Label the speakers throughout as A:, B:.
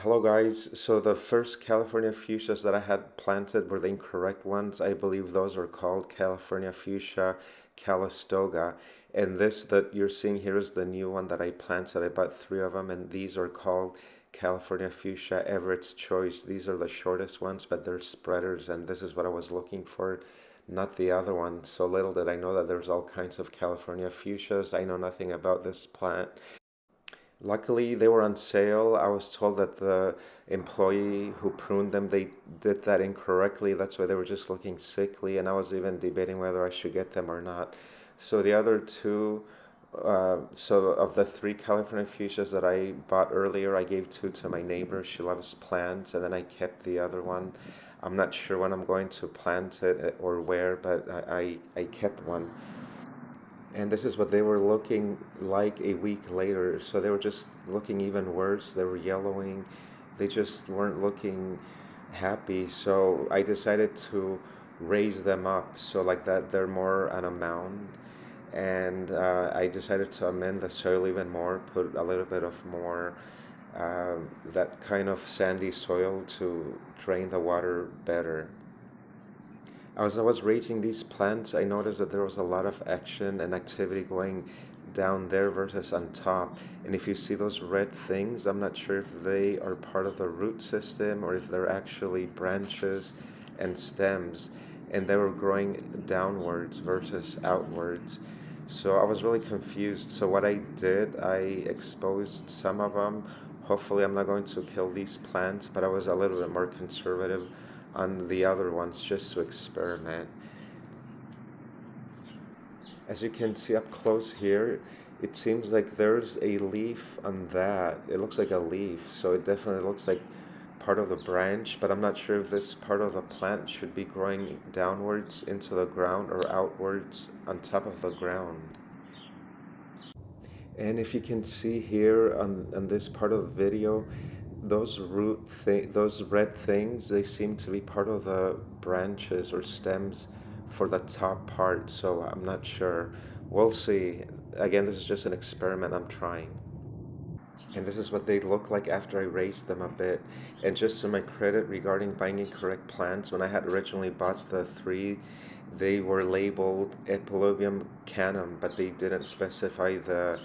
A: Hello guys, so the first California fuchsias that I had planted were the incorrect ones. I believe those are called California Fuchsia Calistoga. And this that you're seeing here is the new one that I planted. I bought three of them, and these are called California Fuchsia Everett's Choice. These are the shortest ones, but they're spreaders, and this is what I was looking for, not the other one. So little did I know that there's all kinds of California fuchsias. I know nothing about this plant. Luckily, they were on sale. I was told that the employee who pruned them, they did that incorrectly. That's why they were just looking sickly, and I was even debating whether I should get them or not. So the other two, so of the three California fuchsias that I bought earlier, I gave two to my neighbor. She loves plants, and then I kept the other one. I'm not sure when I'm going to plant it or where, but I kept one. And this is what they were looking like a week later. So they were just looking even worse. They were yellowing. They just weren't looking happy. So I decided to raise them up so like that they're more on a mound. And I decided to amend the soil even more, put a little bit of more that kind of sandy soil to drain the water better. As I was raising these plants, I noticed that there was a lot of action and activity going down there versus on top. And if you see those red things, I'm not sure if they are part of the root system or if they're actually branches and stems. And they were growing downwards versus outwards. So I was really confused. So what I did, I exposed some of them. Hopefully I'm not going to kill these plants, but I was a little bit more conservative on the other ones just to experiment. As you can see up close here, it seems like there's a leaf on that. It looks like a leaf, so it definitely looks like part of the branch, but I'm not sure if this part of the plant should be growing downwards into the ground or outwards on top of the ground. And if you can see here on this part of the video, those red things, they seem to be part of the branches or stems for the top part. So I'm not sure. We'll see. Again, this is just an experiment I'm trying. And this is what they look like after I raised them a bit. And just to my credit regarding buying incorrect plants, when I had originally bought the three, they were labeled Epilobium Canum, but they didn't specify the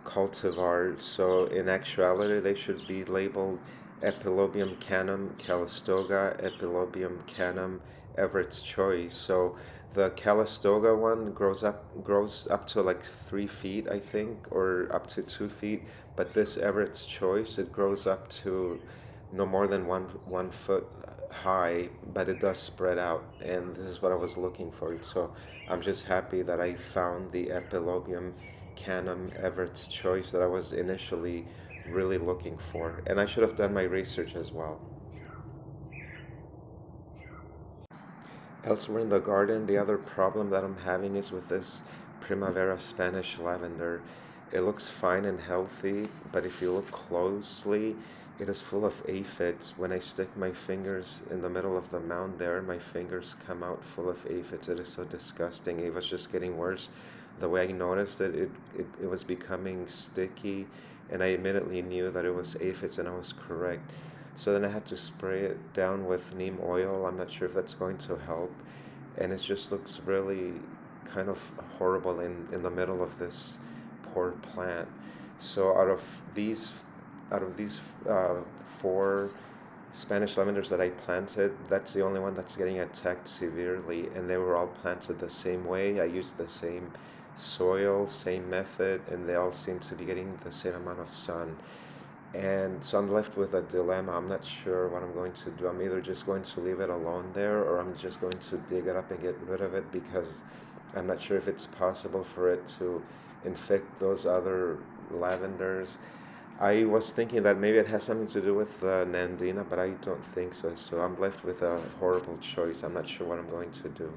A: cultivar. So in actuality, they should be labeled Epilobium Canum Calistoga, Epilobium Canum Everett's Choice. So the Calistoga one grows up to like 3 feet, I think, or up to 2 feet. But this Everett's Choice, it grows up to no more than one foot high, but it does spread out, and this is what I was looking for. So I'm just happy that I found the Epilobium Canum Everett's Choice that I was initially really looking for, and I should have done my research as well. Elsewhere in the garden, the other problem that I'm having is with this Primavera Spanish lavender. It looks fine and healthy, but if you look closely, it is full of aphids. When I stick my fingers in the middle of the mound there, my fingers come out full of aphids. It is so disgusting. It was just getting worse. The way I noticed it was becoming sticky, and I immediately knew that it was aphids, and I was correct. So then I had to spray it down with neem oil. I'm not sure if that's going to help. And it just looks really kind of horrible in the middle of this poor plant. So out of these four Spanish lavenders that I planted, that's the only one that's getting attacked severely, and they were all planted the same way. I used the same soil, same method, and they all seem to be getting the same amount of sun. And so I'm left with a dilemma. I'm not sure what I'm going to do. I'm either just going to leave it alone there, or I'm just going to dig it up and get rid of it, because I'm not sure if it's possible for it to infect those other lavenders. I was thinking that maybe it has something to do with the Nandina, but I don't think so. So I'm left with a horrible choice. I'm not sure what I'm going to do.